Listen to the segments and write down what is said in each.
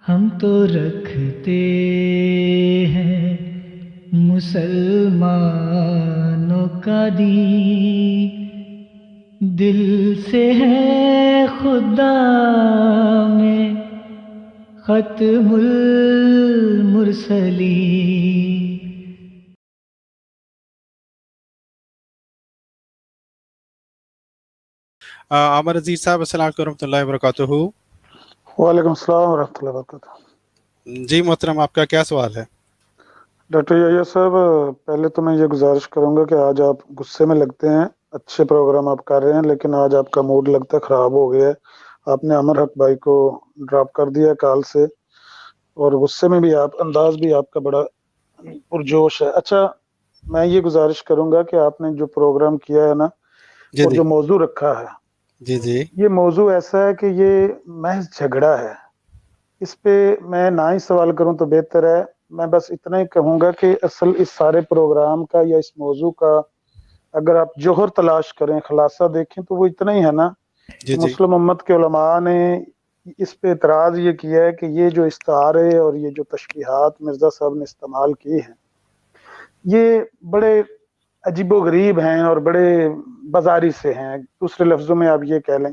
ہم تو رکھتے ہیں مسلمانوں کا دین، دل سے ہے خدا میں ختم المرسلین۔ عامر عزیز صاحب السلام علیکم ورحمۃ اللہ وبرکاتہ۔ وعلیکم السلام ورحمۃ اللہ وبرکاتہ۔ جی محترم، آپ کا کیا سوال ہے؟ ڈاکٹر یحییٰ صاحب، پہلے تو میں یہ گزارش کروں گا کہ آج آپ غصے میں لگتے ہیں، اچھے پروگرام آپ کر رہے ہیں لیکن آج آپ کا موڈ لگتا ہے خراب ہو گیا ہے۔ آپ نے عمر حق بھائی کو ڈراپ کر دیا کال سے، اور غصے میں بھی آپ انداز بھی آپ کا بڑا پرجوش ہے۔ اچھا، میں یہ گزارش کروں گا کہ آپ نے جو پروگرام کیا ہے نا، جی اور جی جو موضوع رکھا ہے، جی جی یہ موضوع ایسا ہے کہ یہ محض جھگڑا ہے۔ اس پہ میں نہ ہی سوال کروں تو بہتر ہے۔ میں بس اتنا ہی کہوں گا کہ اصل اس سارے پروگرام کا یا اس موضوع کا اگر آپ جوہر تلاش کریں، خلاصہ دیکھیں، تو وہ اتنا ہی ہے نا جی کہ جی مسلم امت کے علماء نے اس پہ اعتراض یہ کیا ہے کہ یہ جو استعارے اور یہ جو تشبیہات مرزا صاحب نے استعمال کی ہیں، یہ بڑے عجیب و غریب ہیں اور بڑے بازاری سے ہیں۔ دوسرے لفظوں میں آپ یہ کہہ لیں،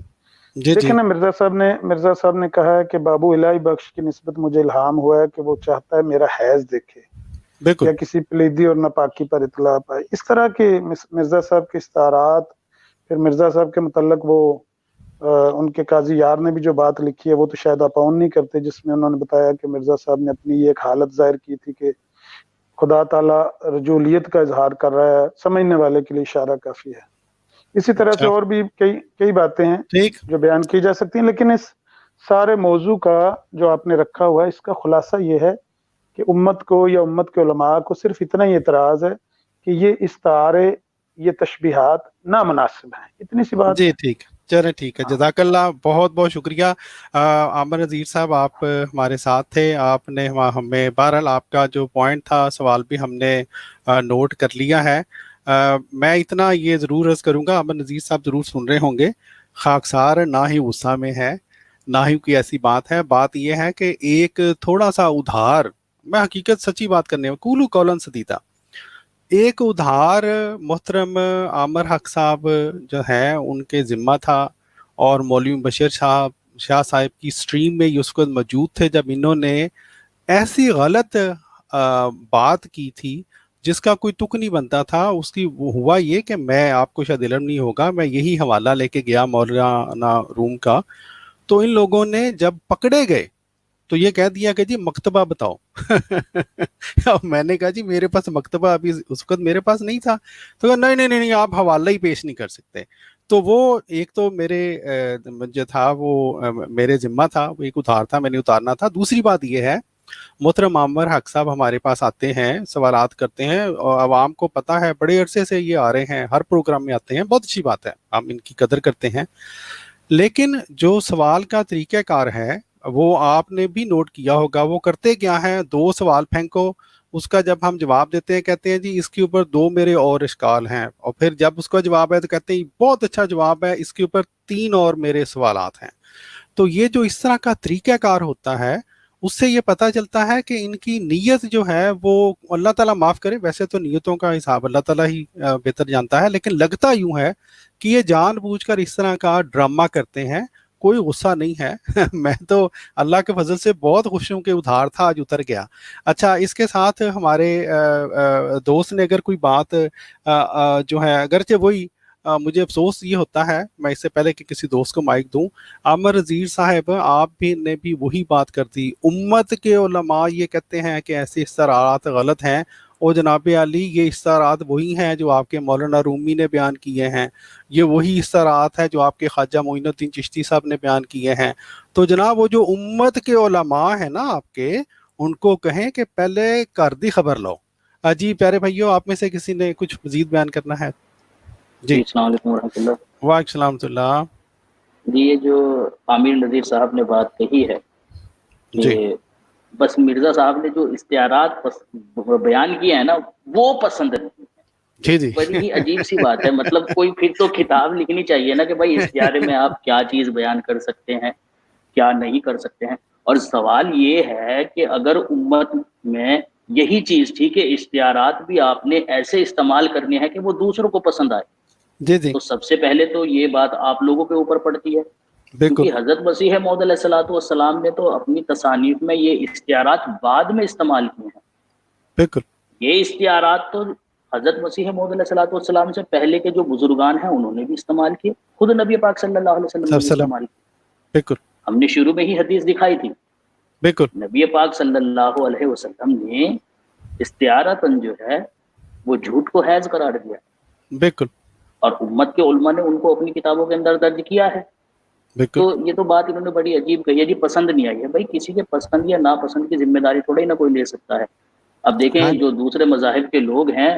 جی جی دیکھیں نا، مرزا صاحب نے کہا ہے کہ بابو الہی بخش کی نسبت مجھے الہام ہوا ہے کہ وہ چاہتا ہے میرا حیض دیکھے بالکل یا کسی پلیدی اور ناپاکی پر اطلاع پائے۔ اس طرح کے مرزا صاحب کے استعارات، پھر مرزا صاحب کے متعلق وہ ان کے قاضی یار نے بھی جو بات لکھی ہے وہ تو شاید آپ اون نہیں کرتے، جس میں انہوں نے بتایا کہ مرزا صاحب نے اپنی یہ ایک حالت ظاہر کی تھی کہ خدا تعالیٰ رجولیت کا اظہار کر رہا ہے، سمجھنے والے کے لیے اشارہ کافی ہے۔ اسی طرح سے اچھا اور بھی کئی باتیں ہیں ٹھیک۔ جو بیان کی جا سکتی ہیں، لیکن اس سارے موضوع کا جو آپ نے رکھا ہوا ہے، اس کا خلاصہ یہ ہے کہ امت کو یا امت کے علماء کو صرف اتنا ہی اعتراض ہے کہ یہ استعارے، یہ تشبیہات نامناسب ہیں، اتنی سی بات جی ہے۔ ٹھیک، چلے ٹھیک ہے، ہاں، جزاک اللہ، بہت بہت شکریہ۔ عامر عزیز صاحب، آپ ہمارے ساتھ تھے، آپ نے ہمیں بہرحال آپ کا جو پوائنٹ تھا، سوال بھی ہم نے نوٹ کر لیا ہے۔ میں اتنا یہ ضرور عرض کروں گا، عامر عزیز صاحب ضرور سن رہے ہوں گے، خاکسار نہ ہی غصہ میں ہے، نہ ہی کوئی ایسی بات ہے۔ بات یہ ہے کہ ایک تھوڑا سا ادھار، میں حقیقت سچی بات کرنے میں کولو کولن سدیتا، ایک ادھار محترم عامر حق صاحب جو ہیں ان کے ذمہ تھا، اور مولوی بشیر شاہ صاحب کی سٹریم میں یہ اس وقت موجود تھے جب انہوں نے ایسی غلط بات کی تھی جس کا کوئی تک نہیں بنتا تھا۔ اس کی ہوا یہ کہ میں، آپ کو شاید علم نہیں ہوگا، میں یہی حوالہ لے کے گیا مولانا روم کا، تو ان لوگوں نے جب پکڑے گئے تو یہ کہہ دیا کہ جی مکتبہ بتاؤ۔ میں نے کہا جی میرے پاس مکتبہ ابھی اس وقت میرے پاس نہیں تھا، تو کہا نہیں نہیں نہیں، آپ حوالہ ہی پیش نہیں کر سکتے۔ تو وہ ایک تو میرے جو تھا وہ میرے ذمہ تھا، وہ ایک ادھار تھا، میں نے اتارنا تھا۔ دوسری بات یہ ہے، محترم عامر حق صاحب ہمارے پاس آتے ہیں، سوالات کرتے ہیں، اور عوام کو پتہ ہے بڑے عرصے سے یہ آ رہے ہیں، ہر پروگرام میں آتے ہیں، بہت اچھی بات ہے، ہم ان کی قدر کرتے ہیں۔ لیکن جو سوال کا طریقہ کار ہے وہ آپ نے بھی نوٹ کیا ہوگا، وہ کرتے کیا ہیں، دو سوال پھینکو، اس کا جب ہم جواب دیتے ہیں کہتے ہیں جی اس کے اوپر دو میرے اور اشکال ہیں، اور پھر جب اس کا جواب ہے تو کہتے ہیں بہت اچھا جواب ہے، اس کے اوپر تین اور میرے سوالات ہیں۔ تو یہ جو اس طرح کا طریقہ کار ہوتا ہے، اس سے یہ پتہ چلتا ہے کہ ان کی نیت جو ہے وہ، اللہ تعالیٰ معاف کرے، ویسے تو نیتوں کا حساب اللہ تعالیٰ ہی بہتر جانتا ہے، لیکن لگتا یوں ہے کہ یہ جان بوجھ کر اس طرح کا ڈرامہ کرتے ہیں۔ کوئی غصہ نہیں ہے میں تو اللہ کے فضل سے بہت خوش ہوں کہ ادھار تھا آج اتر گیا۔ اچھا، اس کے ساتھ ہمارے دوست نے اگر کوئی بات جو ہے، اگرچہ وہی مجھے افسوس یہ ہوتا ہے، میں اس سے پہلے کہ کسی دوست کو مائک دوں، عامر عزیز صاحب آپ بھی نے بھی وہی بات کر دی، امت کے علماء یہ کہتے ہیں کہ ایسے استعارات غلط ہیں، اور جناب علی یہ استعارات وہی ہیں جو آپ کے مولانا رومی نے بیان کیے ہیں، یہ وہی استعارات ہیں جو آپ کے خواجہ معین الدین چشتی صاحب نے بیان کیے ہیں۔ تو جناب وہ جو امت کے علماء ہیں نا آپ کے، ان کو کہیں کہ پہلے کردی خبر لو۔ جی پیارے بھائیو، آپ میں سے کسی نے کچھ مزید بیان کرنا ہے؟ جی السلام علیکم ورحمۃ اللہ۔ وعلیکم السلام ورحمۃ اللہ۔ جی، یہ جو عامر نذیر صاحب نے بات کہی ہے کہ جی بس مرزا صاحب نے جو استعارات بیان کیے ہیں نا وہ پسند نہیں ہیں، جی جی بڑی ہی عجیب سی بات ہے۔ مطلب کوئی پھر تو کتاب لکھنی چاہیے نا کہ بھائی استعارے میں آپ کیا چیز بیان کر سکتے ہیں، کیا نہیں کر سکتے ہیں۔ اور سوال یہ ہے کہ اگر امت میں یہی چیز تھی کہ اشتہارات بھی آپ نے ایسے استعمال کرنے ہیں کہ وہ دوسروں کو پسند آئے، جی جی تو سب سے پہلے تو یہ بات آپ لوگوں کے اوپر پڑتی ہے، بالکل کیونکہ حضرت مسیح موعود علیہ الصلوۃ والسلام نے تو اپنی تصانیف میں یہ اشتہارات بعد میں استعمال کیے ہیں۔ بالکل یہ اشتہارات تو حضرت مسیح موعود علیہ الصلوۃ والسلام سے پہلے کے جو بزرگان ہیں انہوں نے بھی استعمال کیے، خود نبی پاک صلی اللہ علیہ وسلم نے بھی سلام استعمال کیے۔ بالکل ہم نے شروع میں ہی حدیث دکھائی تھی، بالکل نبی پاک صلی اللہ علیہ وسلم نے استعارتاً جو ہے وہ جھوٹ کو حیض قرار دیا، بالکل اور امت کے علماء نے ان کو اپنی کتابوں کے اندر درج کیا ہے۔ بالکل تو یہ تو بات انہوں نے بڑی عجیب کہی ہے جی، پسند نہیں آئی ہے۔ بھائی کسی کے پسند یا ناپسند کی ذمہ داری تھوڑی نہ کوئی لے سکتا ہے۔ اب دیکھیں ہاں جو دوسرے مذاہب کے لوگ ہیں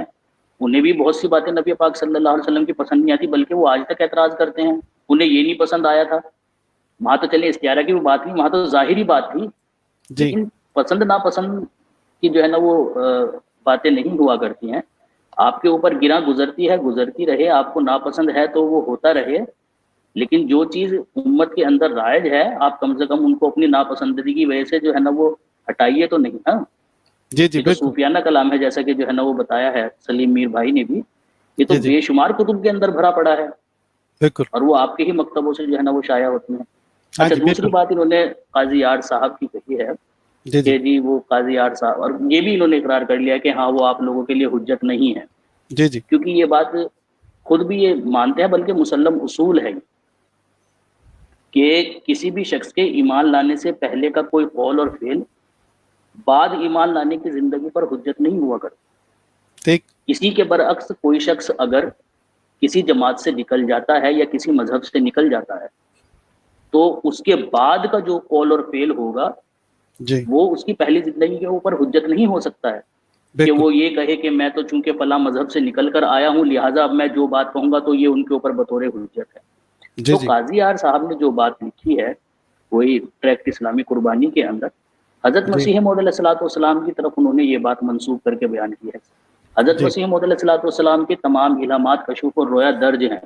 انہیں بھی بہت سی باتیں نبی پاک صلی اللہ علیہ وسلم کی پسند نہیں آتی، بلکہ وہ آج تک اعتراض کرتے ہیں، انہیں یہ نہیں پسند آیا تھا۔ وہاں تو چلے استعارہ کی وہ بات نہیں، وہاں تو ظاہری بات تھی، جی لیکن پسند ناپسند کی جو ہے نا وہ باتیں نہیں ہوا کرتی ہیں۔ آپ کے اوپر گراں گزرتی ہے، گزرتی رہے، آپ کو ناپسند ہے تو وہ ہوتا رہے، لیکن جو چیز امت کے اندر رائج ہے آپ کم سے کم ان کو اپنی ناپسندگی کی وجہ سے جو ہے نا وہ ہٹائیے تو نہیں نا۔ جی جی یہ تو بالکل صوفیانہ کلام ہے، جیسا کہ جو ہے نا وہ بتایا ہے سلیم میر بھائی نے بھی، یہ تو جی جی بے شمار کتب کے اندر بھرا پڑا ہے، بالکل اور وہ آپ کے ہی مکتبوں سے جو ہے نا وہ شائع ہوتی ہیں۔ ہاں اچھا جی دوسری بالکل بات انہوں نے قاضی یار صاحب کی کہی ہے جی جی کہ جی وہ قاضی یار صاحب، اور یہ بھی انہوں نے اقرار کر لیا کہ ہاں وہ آپ لوگوں کے لیے حجت نہیں ہے، جی جی کیونکہ یہ بات خود بھی یہ مانتے ہیں، بلکہ مسلم اصول ہے کہ کسی بھی شخص کے ایمان لانے سے پہلے کا کوئی قول اور فعل بعد ایمان لانے کی زندگی پر حجت نہیں ہوا کرتا۔ ٹھیک اسی کے برعکس کوئی شخص اگر کسی جماعت سے نکل جاتا ہے یا کسی مذہب سے نکل جاتا ہے تو اس کے بعد کا جو قول اور فعل ہوگا جی وہ اس کی پہلی زندگی کے اوپر حجت نہیں ہو سکتا ہے، کہ بالکل وہ یہ کہے کہ میں تو چونکہ فلاں مذہب سے نکل کر آیا ہوں لہٰذا اب میں جو بات کہوں گا تو یہ ان کے اوپر بطور حجت ہے۔ جی تو جی قاضی یار صاحب نے جو بات لکھی ہے وہی ٹریکٹ اسلامی قربانی کے اندر حضرت جی مسیح موعود علیہ الصلوۃ والسلام کی طرف انہوں نے یہ بات منسوب کر کے بیان کی ہے۔ حضرت جی مسیح موعود علیہ الصلوۃ والسلام کے تمام الہامات، کشوف اور رویا درج ہیں،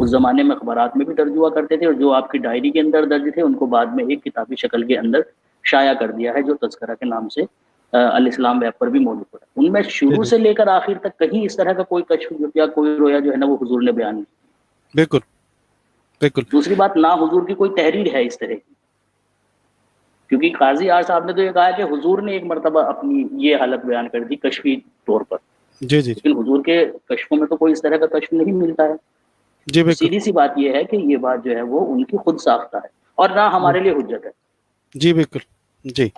اس زمانے میں اخبارات میں بھی درج ہوا کرتے تھے، اور جو آپ کی ڈائری کے اندر درج تھے ان کو بعد میں ایک کتابی شکل کے اندر شائع کر دیا ہے، جو تذکرہ کے نام سے الاسلام ویب پر بھی موجود ہے۔ ان میں جی شروع جی سے لے کر آخر تک کہیں اس طرح کا کوئی کشف یا کوئی رویا جو ہے نا وہ حضور نے بیان نہیں۔ بالکل بالکل دوسری بات، نہ حضور کی کوئی تحریر ہے اس طرح کی، کیونکہ قاضی یار صاحب نے تو یہ کہا کہ حضور نے ایک مرتبہ اپنی یہ حالت بیان کر دی کشفی طور پر، جی جی لیکن حضور کے کشفوں میں تو کوئی اس طرح کا کشف نہیں ملتا ہے۔ جی تو بالکل سیدھی سی بات یہ ہے کہ یہ بات جو ہے وہ ان کی خود ساختہ ہے اور نہ ہمارے لیے حجت ہے۔ جی بالکل جی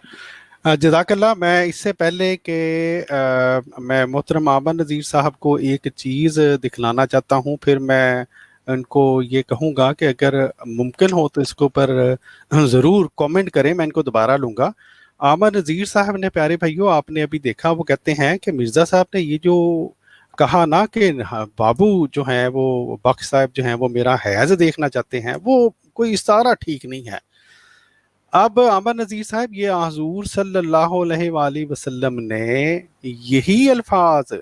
جزاک اللہ۔ میں اس سے پہلے کہ میں محترم عامر نذیر صاحب کو ایک چیز دکھلانا چاہتا ہوں، پھر میں ان کو یہ کہوں گا کہ اگر ممکن ہو تو اس کے اوپر ضرور کومنٹ کریں، میں ان کو دوبارہ لوں گا۔ عامر نذیر صاحب نے، پیارے بھائیوں آپ نے ابھی دیکھا، وہ کہتے ہیں کہ مرزا صاحب نے یہ جو کہا نا کہ بابو جو ہیں وہ بخش صاحب جو ہیں وہ میرا حیض دیکھنا چاہتے ہیں، وہ کوئی اشارہ ٹھیک نہیں ہے۔ اب عامر نذیر صاحب یہ حضور صلی اللہ علیہ وآلہ وسلم نے یہی الفاظ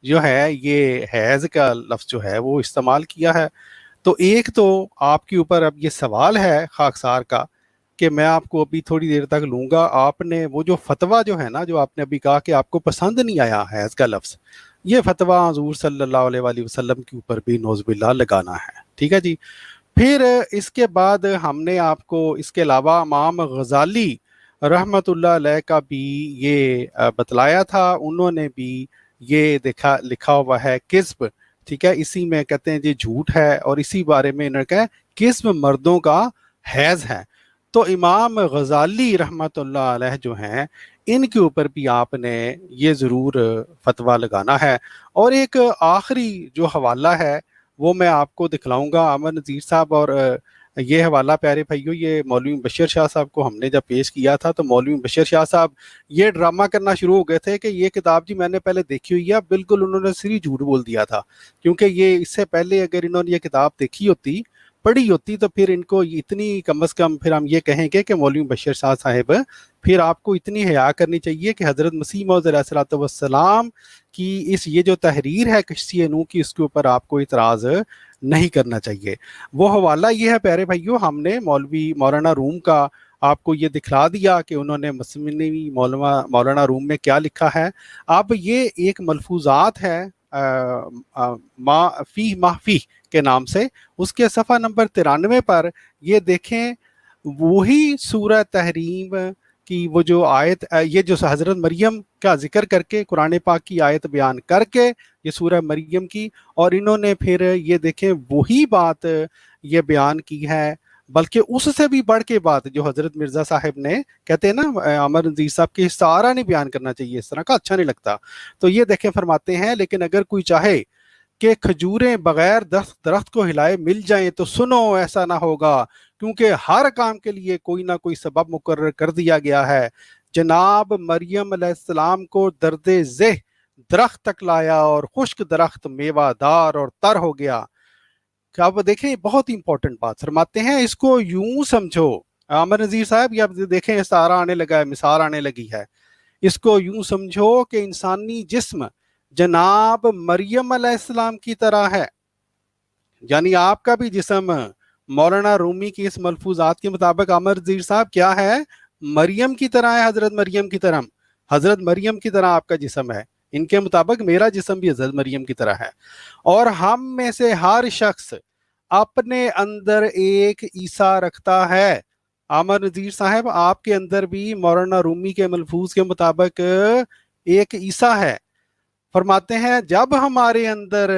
جو ہے یہ حیض کا لفظ جو ہے وہ استعمال کیا ہے، تو ایک تو آپ کے اوپر اب یہ سوال ہے خاکسار کا کہ میں آپ کو ابھی تھوڑی دیر تک لوں گا۔ آپ نے وہ جو فتویٰ جو ہے نا، جو آپ نے ابھی کہا کہ آپ کو پسند نہیں آیا حیض کا لفظ، یہ فتویٰ حضور صلی اللہ علیہ وآلہ وسلم کے اوپر بھی نعوذ باللہ لگانا ہے، ٹھیک ہے جی۔ پھر اس کے بعد ہم نے آپ کو اس کے علاوہ امام غزالی رحمۃ اللہ علیہ کا بھی یہ بتلایا تھا، انہوں نے بھی یہ لکھا ہوا ہے کذب، ٹھیک ہے، اسی میں کہتے ہیں جی جھوٹ ہے، اور اسی بارے میں انہوں نے کہا کذب مردوں کا حیض ہے۔ تو امام غزالی رحمۃ اللہ علیہ جو ہیں ان کے اوپر بھی آپ نے یہ ضرور فتویٰ لگانا ہے۔ اور ایک آخری جو حوالہ ہے وہ میں آپ کو دکھلاؤں گا عامر نذیر صاحب، اور یہ حوالہ پیارے بھائیو یہ مولوی بشیر شاہ صاحب کو ہم نے جب پیش کیا تھا تو مولوی بشیر شاہ صاحب یہ ڈرامہ کرنا شروع ہو گئے تھے کہ یہ کتاب جی میں نے پہلے دیکھی ہوئی ہے، بالکل انہوں نے صرف جھوٹ بول دیا تھا، کیونکہ یہ اس سے پہلے اگر انہوں نے یہ کتاب دیکھی ہوتی، پڑھی ہوتی، تو پھر ان کو اتنی کم از کم پھر ہم یہ کہیں گے کہ مولوی بشیر شاہ صاحب پھر آپ کو اتنی حیا کرنی چاہیے کہ حضرت مسیح موعود علیہ الصلوۃ والسلام کی یہ جو تحریر ہے کشتی نوح کی، اس کے اوپر آپ کو اعتراض نہیں کرنا چاہیے۔ وہ حوالہ یہ ہے پیارے بھائیو، ہم نے مولوی مولانا روم کا آپ کو یہ دکھلا دیا کہ انہوں نے مسلم مولانا روم میں کیا لکھا ہے. اب یہ ایک ملفوظات ہے مافی کے نام سے، اس کے صفحہ نمبر 93 پر یہ دیکھیں، وہی سورہ تحریم کی وہ جو آیت، یہ جو حضرت مریم کا ذکر کر کے قرآن پاک کی آیت بیان کر کے یہ سورہ مریم کی، اور انہوں نے پھر یہ دیکھیں وہی بات یہ بیان کی ہے، بلکہ اس سے بھی بڑھ کے بات جو حضرت مرزا صاحب نے کہتے ہیں نا عامر نذیر صاحب کی سارا نہیں بیان کرنا چاہیے، اس طرح کا اچھا نہیں لگتا. تو یہ دیکھیں فرماتے ہیں لیکن اگر کوئی چاہے کہ کھجوریں بغیر درخت کو ہلائے مل جائیں تو سنو ایسا نہ ہوگا، کیونکہ ہر کام کے لیے کوئی نہ کوئی سبب مقرر کر دیا گیا ہے. جناب مریم علیہ السلام کو درد ذہ درخت تک لایا اور خشک درخت میوہ دار اور تر ہو گیا. اب دیکھیں بہت امپورٹنٹ بات فرماتے ہیں، اس کو یوں سمجھو عامر نذیر صاحب، یہ اب دیکھیں سارا آنے لگا ہے، مثال آنے لگی ہے. اس کو یوں سمجھو کہ انسانی جسم جناب مریم علیہ السلام کی طرح ہے، یعنی آپ کا بھی جسم مولانا رومی کی اس ملفوظات کے مطابق عامر نذیر صاحب کیا ہے، مریم کی طرح ہے، حضرت مریم کی طرح، حضرت مریم کی طرح آپ کا جسم ہے. ان کے مطابق میرا جسم بھی حضرت مریم کی طرح ہے. اور ہم میں سے ہر شخص اپنے اندر ایک عیسیٰ رکھتا ہے. عامر نذیر صاحب آپ کے اندر بھی مولانا رومی کے ملفوظ کے مطابق ایک عیسیٰ ہے. فرماتے ہیں جب ہمارے اندر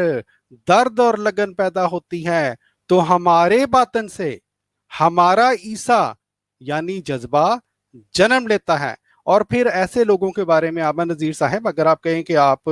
درد اور لگن پیدا ہوتی ہے تو ہمارے باطن سے ہمارا عیسیٰ یعنی جذبہ جنم لیتا ہے. اور پھر ایسے لوگوں کے بارے میں عامر نذیر صاحب اگر آپ کہیں کہ آپ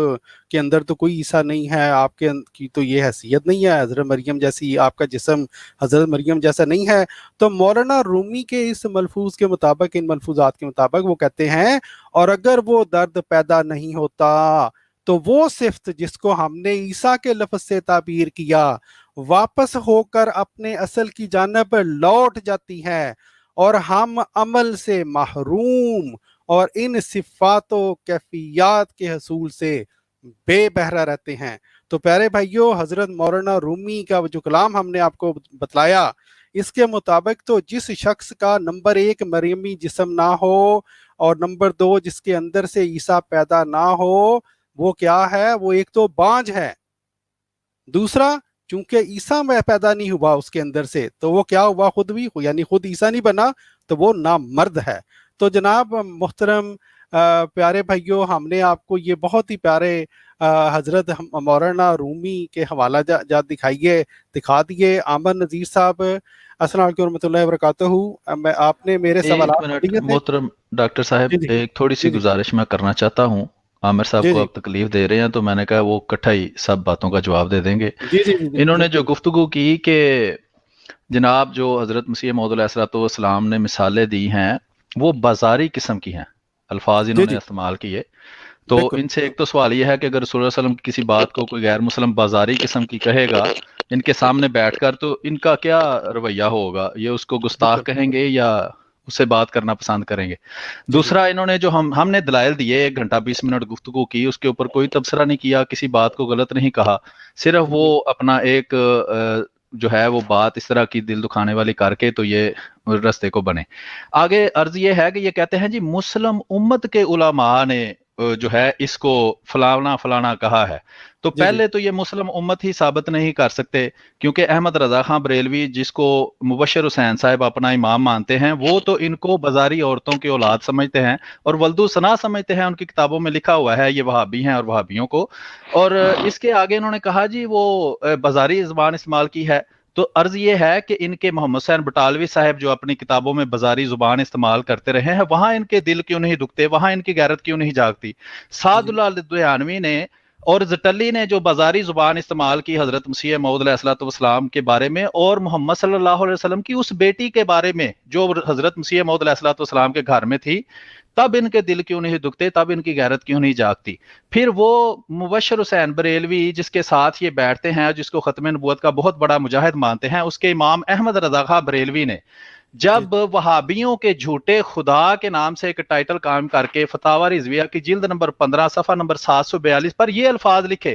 کے اندر تو کوئی عیسیٰ نہیں ہے، آپ کی تو یہ حیثیت نہیں ہے حضرت مریم جیسی، آپ کا جسم حضرت مریم جیسا نہیں ہے، تو مولانا رومی کے اس ملفوظ کے مطابق، ان ملفوظات کے مطابق وہ کہتے ہیں اور اگر وہ درد پیدا نہیں ہوتا تو وہ صفت جس کو ہم نے عیسیٰ کے لفظ سے تعبیر کیا واپس ہو کر اپنے اصل کی جانب لوٹ جاتی ہے، اور ہم عمل سے محروم اور ان صفات و کیفیات کے حصول سے بے بہرہ رہتے ہیں. تو پیارے بھائیو، حضرت مولانا رومی کا جو کلام ہم نے آپ کو بتلایا، اس کے مطابق تو جس شخص کا نمبر 1 مریمی جسم نہ ہو اور نمبر 2 جس کے اندر سے عیسیٰ پیدا نہ ہو، وہ کیا ہے؟ وہ ایک تو بانج ہے، دوسرا چونکہ عیسیٰ میں پیدا نہیں ہوا اس کے اندر سے تو وہ کیا ہوا؟ خود بھی، یعنی خود عیسیٰ نہیں بنا تو وہ نامرد ہے. تو جناب محترم پیارے بھائیوں، ہم نے آپ کو یہ بہت ہی پیارے حضرت مولانا رومی کے حوالہ جات دکھا دیے. عامر نذیر صاحب السلام علیکم ورحمۃ اللہ وبرکاتہ. آپ نے میرے سوالات محترم ڈاکٹر صاحب ایک تھوڑی سی گزارش میں کرنا چاہتا ہوں. عامر صاحب کو آپ تکلیف دے رہے ہیں تو میں نے کہا وہ اکٹھا ہی سب باتوں کا جواب دے دیں گے. انہوں نے جو گفتگو کی کہ جناب جو حضرت مسیح موعود علیہ السلام نے مثالیں دی ہیں وہ بازاری قسم کی ہیں، الفاظ انہوں نے استعمال کیے. تو ان سے ایک تو سوال یہ ہے کہ اگر رسول اللہ علیہ وسلم کی کسی بات کو کوئی غیر مسلم بازاری قسم کی کہے گا ان کے سامنے بیٹھ کر تو ان کا کیا رویہ ہوگا؟ یہ اس کو گستاخ کہیں گے یا اس سے بات کرنا پسند کریں گے؟ دوسرا، انہوں نے جو ہم نے دلائل دیے 1 گھنٹہ 20 منٹ گفتگو کی، اس کے اوپر کوئی تبصرہ نہیں کیا، کسی بات کو غلط نہیں کہا، صرف وہ اپنا ایک جو ہے وہ بات اس طرح کی دل دکھانے والی کر کے تو یہ رستے کو بنے. آگے عرض یہ ہے کہ یہ کہتے ہیں جی مسلم امت کے علماء نے جو ہے اس کو فلانا فلانا کہا ہے. تو پہلے تو یہ مسلم امت ہی ثابت نہیں کر سکتے، کیونکہ احمد رضا خان بریلوی جس کو مبشر حسین صاحب اپنا امام مانتے ہیں وہ تو ان کو بازاری عورتوں کی اولاد سمجھتے ہیں اور ولد و ثنا سمجھتے ہیں. ان کی کتابوں میں لکھا ہوا ہے یہ وہابی ہیں اور وہابیوں کو. اور اس کے آگے انہوں نے کہا جی وہ بازاری زبان استعمال کی ہے. تو عرض یہ ہے کہ ان کے محمد حسین بٹالوی صاحب جو اپنی کتابوں میں بازاری زبان استعمال کرتے رہے ہیں وہاں ان کے دل کیوں نہیں دکھتے، وہاں ان کی غیرت کیوں نہیں جاگتی؟ سعد اللہ لدھیانوی نے اور زٹلی نے جو بازاری زبان استعمال کی حضرت مسیح موعود علیہ السلام کے بارے میں اور محمد صلی اللہ علیہ وسلم کی اس بیٹی کے بارے میں جو حضرت مسیح موعود علیہ السلام کے گھر میں تھی، تب ان کے دل کیوں نہیں دکھتے، تب ان کی غیرت کیوں نہیں جاگتی؟ پھر وہ مبشر حسین بریلوی جس کے ساتھ یہ بیٹھتے ہیں، جس کو ختم نبوت کا بہت بڑا مجاہد مانتے ہیں، اس کے امام احمد رضا خان بریلوی نے جب وہابیوں کے جھوٹے خدا کے نام سے ایک ٹائٹل قائم کر کے فتاوی رضویہ کی جلد نمبر 15 صفحہ نمبر 742 پر یہ الفاظ لکھے،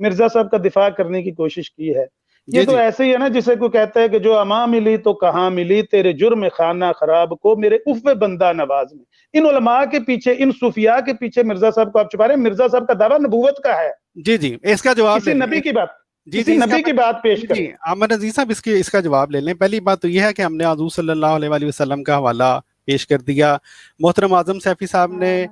مرزا صاحب کا دفاع کرنے کی کوشش کی ہے. یہ تو ایسے ہی ہے نا جسے کوئی کہتا ہے کہ جو اماں ملی تو کہاں ملی، تیرے جرم خانہ خراب کو میرے عفو بندہ نواز میں. ان علماء کے پیچھے، ان صوفیاء کے پیچھے مرزا صاحب کو آپ چھپا رہے ہیں. مرزا صاحب کا دعویٰ نبوت کا ہے. جی اس کا جواب کسی نبی کی بات، کسی نبی کی بات پیش کریں. عامر عزیز صاحب اس کا جواب لے لیں. پہلی بات تو یہ ہے کہ ہم نے حضور صلی اللہ علیہ وسلم کا حوالہ پیش کر دیا. محترم اعظم سیفی صاحب نے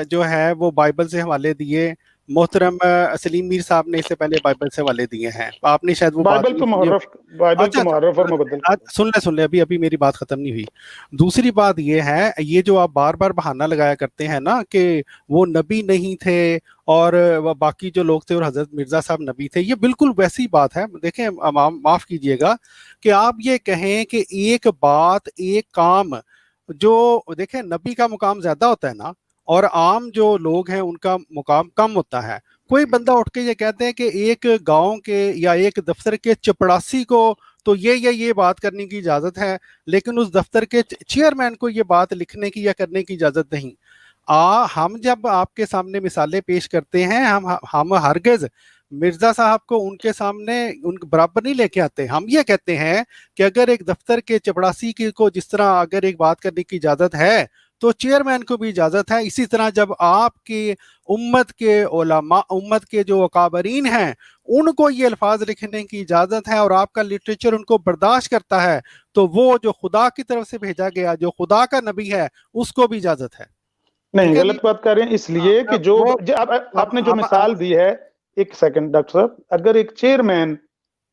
جو ہے وہ بائبل سے حوالے دیے. محترم سلیم میر صاحب نے اس سے پہلے بائبل سے حوالے دیے ہیں. آپ نے شاید وہ بائبل تو محرف اور مبدل. سن لیں ابھی میری بات ختم نہیں ہوئی. دوسری بات یہ ہے، یہ جو آپ بار بار بہانہ لگایا کرتے ہیں نا کہ وہ نبی نہیں تھے اور باقی جو لوگ تھے اور حضرت مرزا صاحب نبی تھے، یہ بالکل ویسی بات ہے. دیکھیں معاف کیجئے گا کہ آپ یہ کہیں کہ ایک بات ایک کام، جو دیکھیں نبی کا مقام زیادہ ہوتا ہے نا اور عام جو لوگ ہیں ان کا مقام کم ہوتا ہے. کوئی بندہ اٹھ کے یہ کہتے ہیں کہ ایک گاؤں کے یا ایک دفتر کے چپڑاسی کو تو یہ بات کرنے کی اجازت ہے، لیکن اس دفتر کے چیئرمین کو یہ بات لکھنے کی یا کرنے کی اجازت نہیں. ہم جب آپ کے سامنے مثالیں پیش کرتے ہیں، ہم ہرگز مرزا صاحب کو ان کے سامنے ان برابر نہیں لے کے آتے. ہم یہ کہتے ہیں کہ اگر ایک دفتر کے چپڑاسی کو جس طرح اگر ایک بات کرنے کی اجازت ہے تو چیئرمین کو بھی اجازت ہے. اسی طرح جب آپ کی امت کے علماء، امت کے جو اکابرین ہیں، ان کو یہ الفاظ لکھنے کی اجازت ہے اور آپ کا لٹریچر ان کو برداشت کرتا ہے، تو وہ جو خدا کی طرف سے بھیجا گیا، جو خدا کا نبی ہے، اس کو بھی اجازت ہے. نہیں، غلط بات کر رہے ہیں. اس لیے کہ جو آپ نے جو مثال دی ہے، ایک سیکنڈ ڈاکٹر صاحب، اگر ایک چیئرمین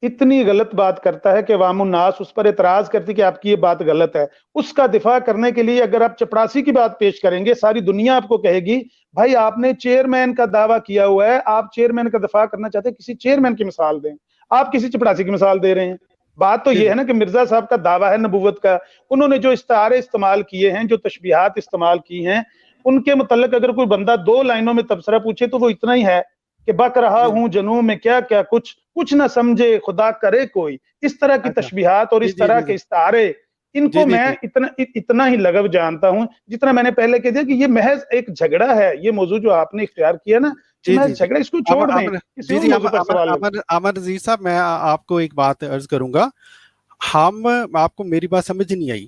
اتنی غلط بات کرتا ہے کہ عوام الناس اس پر اعتراض کرتی کہ آپ کی یہ بات غلط ہے، اس کا دفاع کرنے کے لیے اگر آپ چپڑاسی کی بات پیش کریں گے، ساری دنیا آپ کو کہے گی بھائی آپ نے چیئرمین کا دعویٰ کیا ہوا ہے، آپ چیئرمین کا دفاع کرنا چاہتے ہیں، کسی چیئرمین کی مثال دیں. آپ کسی چپڑاسی کی مثال دے رہے ہیں. بات تو یہ ہے نا کہ مرزا صاحب کا دعویٰ ہے نبوت کا. انہوں نے جو استعارے استعمال کیے ہیں، جو تشبیہات استعمال کی ہیں، ان کے متعلق اگر کوئی بندہ 2 لائنوں میں تبصرہ پوچھے تو وہ اتنا ہی ہے کہ بک رہا ہوں جنوں میں کیا کیا کچھ نہ سمجھے خدا کرے کوئی. اس طرح کی تشبیہات اور اس طرح کے استعارے، ان کو میں اتنا ہی لغو جانتا ہوں جتنا میں نے پہلے کہہ دیا کہ یہ محض ایک جھگڑا ہے. یہ موضوع جو آپ نے اختیار کیا نا، محض جھگڑا، اس کو چھوڑ دیں. عامر عزیز صاحب، میں آپ کو ایک بات عرض کروں گا. آپ کو میری بات سمجھ نہیں آئی.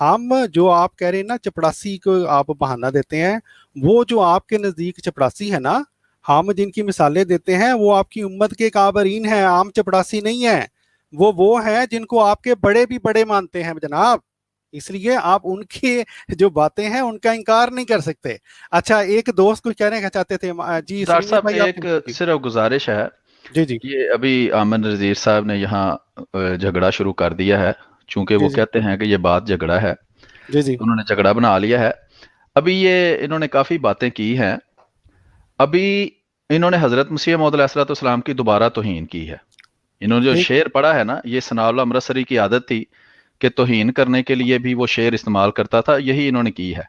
ہم جو آپ کہہ رہے ہیں نا چپڑاسی کو آپ بہانہ دیتے ہیں، وہ جو آپ کے نزدیک چپڑاسی ہے نا، ہم جن کی مثالیں دیتے ہیں وہ آپ کی امت کے کابرین ہیں، عام چپڑاسی نہیں ہیں. وہ ہیں جن کو آپ کے بڑے بھی بڑے مانتے ہیں جناب. اس لیے آپ ان کی جو باتیں ہیں ان کا انکار نہیں کر سکتے. اچھا، ایک دوست کچھ کہنے کا چاہتے تھے. جی ڈاکٹر صاحب، ایک صرف گزارش ہے. جی یہ ابھی عامر نذیر صاحب نے یہاں جھگڑا شروع کر دیا ہے، چونکہ وہ کہتے ہیں کہ یہ بات جھگڑا ہے. انہوں نے جھگڑا بنا لیا ہے. ابھی یہ انہوں نے کافی باتیں کی ہیں. ابھی انہوں نے حضرت مسیح موعود علیہ السلام کی دوبارہ توہین کی ہے. انہوں نے جو شعر پڑھا ہے نا، یہ ثناء اللہ امرتسری کی عادت تھی کہ توہین کرنے کے لیے بھی وہ شعر استعمال کرتا تھا. یہی انہوں نے کی ہے.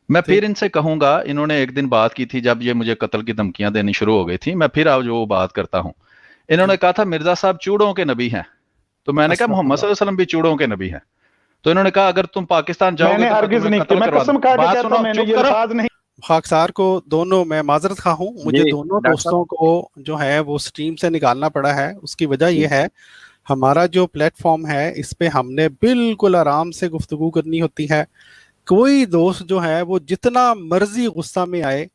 میں پھر ان سے کہوں گا، انہوں نے ایک دن بات کی تھی جب یہ مجھے قتل کی دھمکیاں دینی شروع ہو گئی تھی. میں پھر جو بات کرتا ہوں، انہوں نے کہا تھا مرزا صاحب چوڑوں کے نبی ہیں. تو میں نے کہا محمد صلی اللہ علیہ وسلم بھی چوڑوں کے نبی ہیں. تو انہوں نے کہا اگر تم پاکستان جاؤ گے تو تمہیں قتل کروا دوں. خاکسار کو دونوں، میں معذرت خواہ ہوں، مجھے دونوں دوستوں کو جو ہے وہ سٹریم سے نکالنا پڑا ہے. اس کی وجہ یہ ہے ہمارا جو پلیٹ فارم ہے اس پہ ہم نے بالکل آرام سے گفتگو کرنی ہوتی ہے. کوئی دوست جو ہے وہ جتنا مرضی غصہ میں آئے،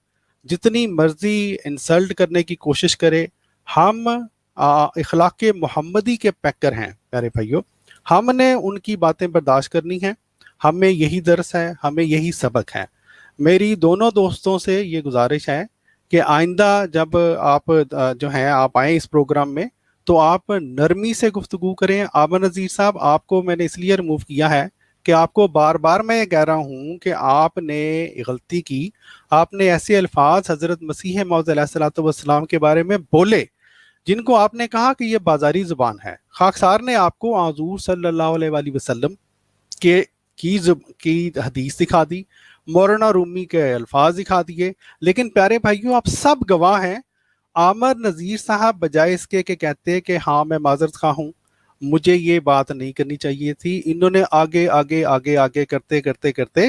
جتنی مرضی انسلٹ کرنے کی کوشش کرے، ہم اخلاق محمدی کے پیکر ہیں پیارے بھائیوں. ہم نے ان کی باتیں برداشت کرنی ہیں. ہمیں یہی درس ہے، ہمیں یہی سبق ہے. میری دونوں دوستوں سے یہ گزارش ہے کہ آئندہ جب آپ جو ہیں آپ آئیں اس پروگرام میں تو آپ نرمی سے گفتگو کریں. عامر نذیر صاحب، آپ کو میں نے اس لیے ریموو کیا ہے کہ آپ کو بار بار میں یہ کہہ رہا ہوں کہ آپ نے غلطی کی. آپ نے ایسے الفاظ حضرت مسیح موعود علیہ السلام کے بارے میں بولے جن کو آپ نے کہا کہ یہ بازاری زبان ہے. خاکسار نے آپ کو حضور صلی اللہ علیہ وآلہ وسلم کی حدیث دکھا دی، مولانا رومی کے الفاظ دکھا دیے. لیکن پیارے بھائیوں، آپ سب گواہ ہیں. عامر نذیر صاحب بجائے اس کے کہ کہتے کہ ہاں میں معذرت خواہ ہوں، مجھے یہ بات نہیں کرنی چاہیے تھی، انہوں نے آگے آگے آگے آگے کرتے کرتے کرتے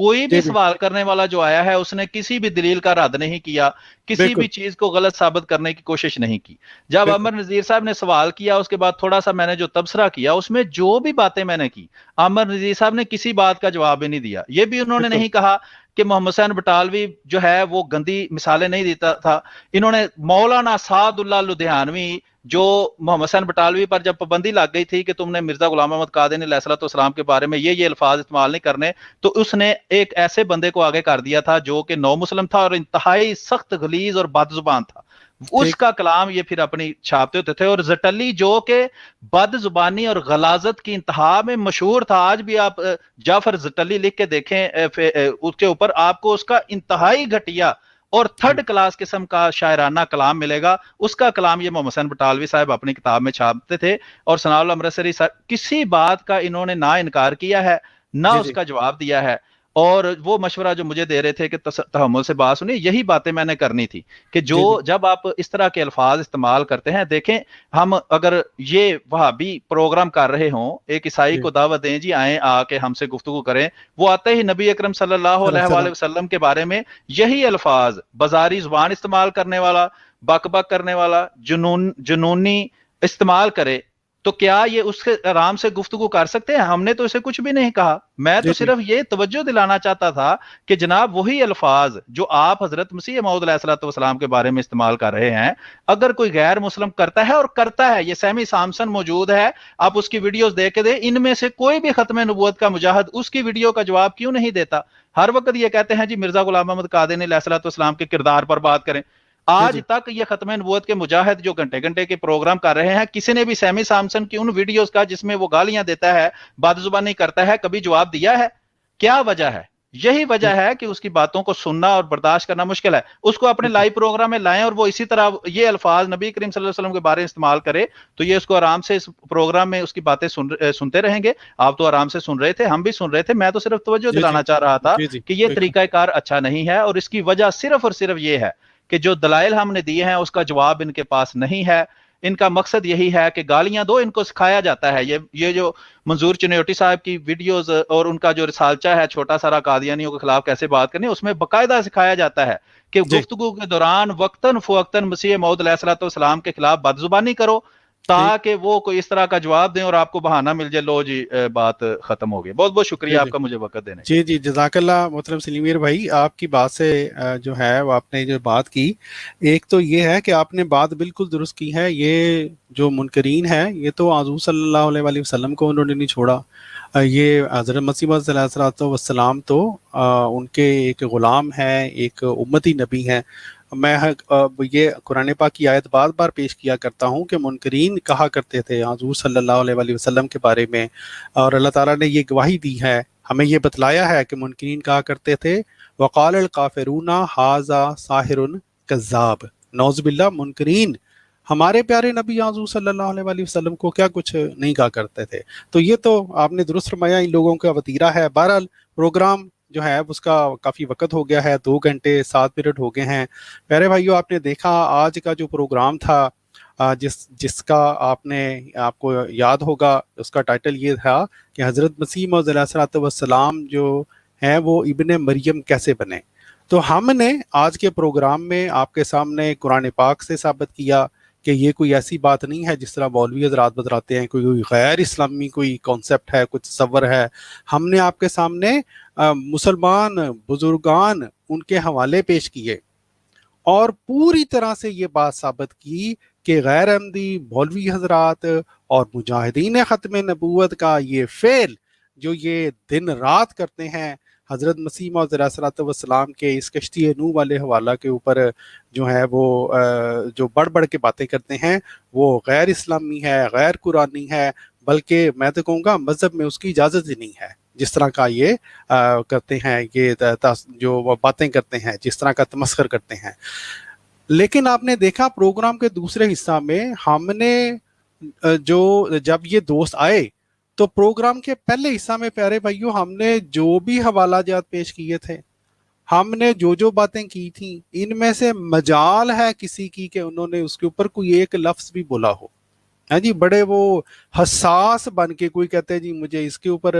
کوئی بھی سوال کرنے والا جو آیا ہے اس نے کسی بھی دلیل کا رد نہیں کیا, کسی بھی چیز کو غلط ثابت کرنے کی کوشش نہیں کی. جب عامر نذیر صاحب نے سوال کیا اس کے بعد تھوڑا سا میں نے جو تبصرہ کیا اس میں جو بھی باتیں میں نے کی, عامر نذیر صاحب نے کسی بات کا جواب ہی نہیں دیا. یہ بھی انہوں نے نہیں کہا کہ محمد حسین بٹالوی جو ہے وہ گندی مثالیں نہیں دیتا تھا. انہوں نے مولانا سعد اللہ لدھیانوی جو محمد حسین بٹالوی پر جب پابندی لگ گئی تھی کہ تم نے مرزا غلام محمد قادری علیہ السلام کے بارے میں یہ الفاظ استعمال نہیں کرنے, تو اس نے ایک ایسے بندے کو آگے کر دیا تھا جو کہ نو مسلم تھا اور انتہائی سخت غلیظ اور بد زبان تھا. اس کا کلام یہ پھر اپنی چھاپتے ہوتے تھے. اور زٹلی جو کہ بد زبانی اور غلاظت کی انتہا میں مشہور تھا, آج بھی آپ جعفر زٹلی لکھ کے دیکھیں اس کے اوپر آپ کو اس کا انتہائی گھٹیا اور تھرڈ کلاس قسم کا شاعرانہ کلام ملے گا. اس کا کلام یہ محمد حسین بٹالوی صاحب اپنی کتاب میں چھاپتے تھے. اور ثناء اللہ امرتسری صاحب کسی بات کا انہوں نے نہ انکار کیا ہے نہ اس کا جواب دیا ہے. اور وہ مشورہ جو مجھے دے رہے تھے کہ تحمل سے بات سنی, یہی باتیں میں نے کرنی تھی کہ جو جب آپ اس طرح کے الفاظ استعمال کرتے ہیں, دیکھیں ہم اگر یہ وہابی پروگرام کر رہے ہوں, ایک عیسائی کو دعوت دیں جی آئیں آ کے ہم سے گفتگو کریں, وہ آتے ہی نبی اکرم صلی اللہ علیہ وآلہ وسلم کے بارے میں یہی الفاظ بازاری زبان استعمال کرنے والا, بک بک کرنے والا, جنونی استعمال کرے, تو کیا یہ اس کے آرام سے گفتگو کر سکتے ہیں؟ ہم نے تو اسے کچھ بھی نہیں کہا. میں تو صرف یہ توجہ دلانا چاہتا تھا کہ جناب وہی الفاظ جو آپ حضرت مسیح موعود علیہ السلام کے بارے میں استعمال کر رہے ہیں, اگر کوئی غیر مسلم کرتا ہے, اور کرتا ہے, یہ سیمی سامسن موجود ہے, آپ اس کی ویڈیوز دیکھ کے دیں, ان میں سے کوئی بھی ختم نبوت کا مجاہد اس کی ویڈیو کا جواب کیوں نہیں دیتا؟ ہر وقت یہ کہتے ہیں جی مرزا غلام محمد قادری علیہ السلام کے کردار پر بات کریں. آج تک یہ ختم نبوت کے مجاہد جو گھنٹے گھنٹے کے پروگرام کر رہے ہیں, کسی نے بھی سیمی سامسن کی ان ویڈیوز کا جس میں وہ گالیاں دیتا ہے, بد زبانی کرتا ہے, کبھی جواب دیا ہے؟ کیا وجہ ہے؟ یہی وجہ ہے کہ اس کی باتوں کو سننا اور برداشت کرنا مشکل ہے. اس کو اپنے لائیو پروگرام میں لائیں اور وہ اسی طرح یہ الفاظ نبی کریم صلی اللہ علیہ وسلم کے بارے میں استعمال کرے, تو یہ اس کو آرام سے اس پروگرام میں اس کی باتیں سنتے رہیں گے. آپ تو آرام سے سن رہے تھے, ہم بھی سن رہے تھے. میں تو صرف توجہ دلانا چاہ رہا تھا کہ یہ طریقہ کار اچھا نہیں ہے, اور اس کی وجہ صرف اور صرف یہ ہے کہ جو دلائل ہم نے دیے ہیں اس کا جواب ان کے پاس نہیں ہے. ان کا مقصد یہی ہے کہ گالیاں دو, ان کو سکھایا جاتا ہے. یہ جو منظور چنیوٹی صاحب کی ویڈیوز اور ان کا جو رسالچہ ہے چھوٹا سارا قادیانیوں کے خلاف کیسے بات کرنی, اس میں باقاعدہ سکھایا جاتا ہے کہ گفتگو کے دوران وقتاً فوقتاً مسیح موعود علیہ السلام کے خلاف بد زبانی کرو, تاکہ وہ کوئی اس طرح کا جواب دیں اور آپ کو بہانہ مل جائے, لو جی بات ختم ہو گئی. بہت بہت شکریہ آپ کا مجھے وقت دینے. جی جزاک اللہ محترم سلیم میر بھائی, آپ کی بات سے جو ہے وہ آپ نے جو بات کی, ایک تو یہ ہے کہ آپ نے بات بالکل درست کی ہے. یہ جو منکرین ہے یہ تو حضور صلی اللہ علیہ وآلہ وسلم کو انہوں نے نہیں چھوڑا. یہ حضرت مسیح موعود علیہ السلام تو ان کے ایک غلام ہیں, ایک امتی نبی ہیں. میں یہ قرآن پاک کی آیت بار بار پیش کیا کرتا ہوں کہ منکرین کہا کرتے تھے حضور صلی اللہ علیہ وآلہ وسلم کے بارے میں, اور اللہ تعالیٰ نے یہ گواہی دی ہے, ہمیں یہ بتلایا ہے کہ منکرین کہا کرتے تھے وقال الکافرون ھذا ساحر کذاب. نعوذ باللہ, منکرین ہمارے پیارے نبی حضور صلی اللہ علیہ وآلہ وسلم کو کیا کچھ نہیں کہا کرتے تھے. تو یہ تو آپ نے درست فرمایا, ان لوگوں کا وتیرہ ہے. بہرحال پروگرام جو ہے اس کا کافی وقت ہو گیا ہے, 2 گھنٹے 7 منٹ ہو گئے ہیں. پیارے بھائیو, آپ نے دیکھا آج کا جو پروگرام تھا, جس کا آپ کو یاد ہوگا, اس کا ٹائٹل یہ تھا کہ حضرت مسیح موعود علیہ السلام جو ہیں وہ ابن مریم کیسے بنے. تو ہم نے آج کے پروگرام میں آپ کے سامنے قرآن پاک سے ثابت کیا کہ یہ کوئی ایسی بات نہیں ہے جس طرح مولوی حضرات بتراتے ہیں, کوئی غیر اسلامی کوئی کانسیپٹ ہے, کچھ تصور ہے. ہم نے آپ کے سامنے مسلمان بزرگان ان کے حوالے پیش کیے اور پوری طرح سے یہ بات ثابت کی کہ غیر احمدی مولوی حضرات اور مجاہدین ختم نبوت کا یہ فعل جو یہ دن رات کرتے ہیں حضرت مسیح موعود علیہ السلام کے اس کشتی نوح والے حوالہ کے اوپر جو ہے وہ جو بڑھ کے باتیں کرتے ہیں, وہ غیر اسلامی ہے, غیر قرآنی ہے, بلکہ میں تو کہوں گا مذہب میں اس کی اجازت ہی نہیں ہے. جس طرح کا یہ کرتے ہیں, یہ جو باتیں کرتے ہیں, جس طرح کا تمسخر کرتے ہیں. لیکن آپ نے دیکھا پروگرام کے دوسرے حصہ میں ہم نے جب یہ دوست آئے تو پروگرام کے پہلے حصہ میں پیارے بھائیوں ہم نے جو بھی حوالہ جات پیش کیے تھے, ہم نے جو باتیں کی تھیں, ان میں سے مجال ہے کسی کی کہ انہوں نے اس کے اوپر کوئی ایک لفظ بھی بولا ہو. ہاں جی بڑے وہ حساس بن کے، کوئی کہتے ہیں جی مجھے اس کے اوپر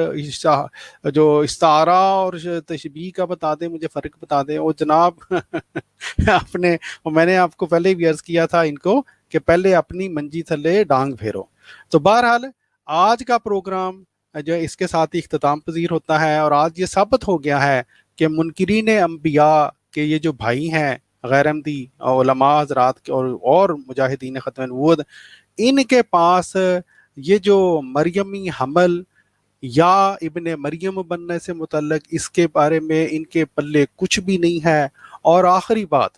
جو استعارہ اور تشبیہ کا بتا دیں، مجھے فرق بتا دیں. وہ جناب میں نے آپ کو پہلے بھی عرض کیا تھا ان کو کہ پہلے اپنی منجی تھلے ڈانگ پھیرو. تو بہرحال آج کا پروگرام جو اس کے ساتھ ہی اختتام پذیر ہوتا ہے، اور آج یہ ثابت ہو گیا ہے کہ منکرین انبیاء کے یہ جو بھائی ہیں غیر احمدی علماء حضرات اور مجاہدین ختم نبوت، ان کے پاس یہ جو مریمی حمل یا ابن مریم بننے سے متعلق اس کے بارے میں ان کے پلے کچھ بھی نہیں ہے. اور آخری بات،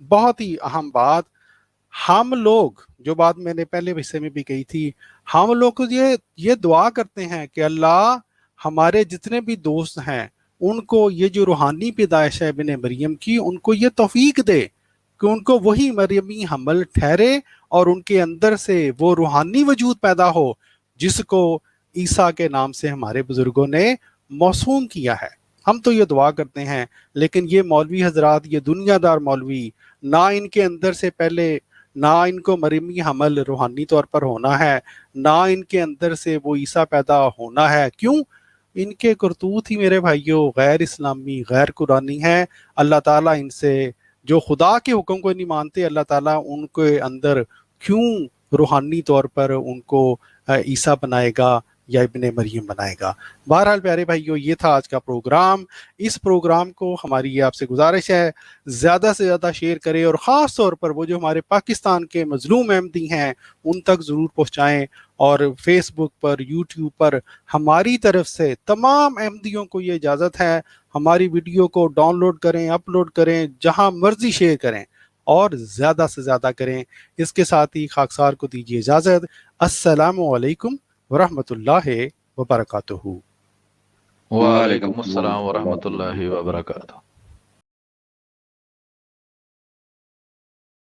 بہت ہی اہم بات، ہم لوگ جو بات میں نے پہلے حصے میں بھی کہی تھی، ہم لوگ یہ دعا کرتے ہیں کہ اللہ ہمارے جتنے بھی دوست ہیں ان کو یہ جو روحانی پیدائش ہے ابن مریم کی، ان کو یہ توفیق دے کہ ان کو وہی مریمی حمل ٹھہرے اور ان کے اندر سے وہ روحانی وجود پیدا ہو جس کو عیسیٰ کے نام سے ہمارے بزرگوں نے موسوم کیا ہے. ہم تو یہ دعا کرتے ہیں، لیکن یہ مولوی حضرات، یہ دنیا دار مولوی، نہ ان کے اندر سے پہلے نہ ان کو مریمی حمل روحانی طور پر ہونا ہے، نہ ان کے اندر سے وہ عیسیٰ پیدا ہونا ہے. کیوں؟ ان کے کرتوت ہی میرے بھائیوں غیر اسلامی، غیر قرآنی ہے. اللہ تعالیٰ ان سے جو خدا کے حکم کو نہیں مانتے، اللہ تعالیٰ ان کے اندر کیوں روحانی طور پر ان کو عیسیٰ بنائے گا یا ابن مریم بنائے گا. بہرحال پیارے بھائیو، یہ تھا آج کا پروگرام. اس پروگرام کو ہماری یہ آپ سے گزارش ہے زیادہ سے زیادہ شیئر کریں، اور خاص طور پر وہ جو ہمارے پاکستان کے مظلوم احمدی ہیں ان تک ضرور پہنچائیں. اور فیس بک پر، یوٹیوب پر ہماری طرف سے تمام احمدیوں کو یہ اجازت ہے، ہماری ویڈیو کو ڈاؤن لوڈ کریں، اپلوڈ کریں، جہاں مرضی شیئر کریں اور زیادہ سے زیادہ کریں. اس کے ساتھ ہی خاکسار کو دیجیے اجازت. السلام علیکم ورحمۃ اللہ وبرکاتہ. وعلیکم السلام ورحمۃ اللہ وبرکاتہ.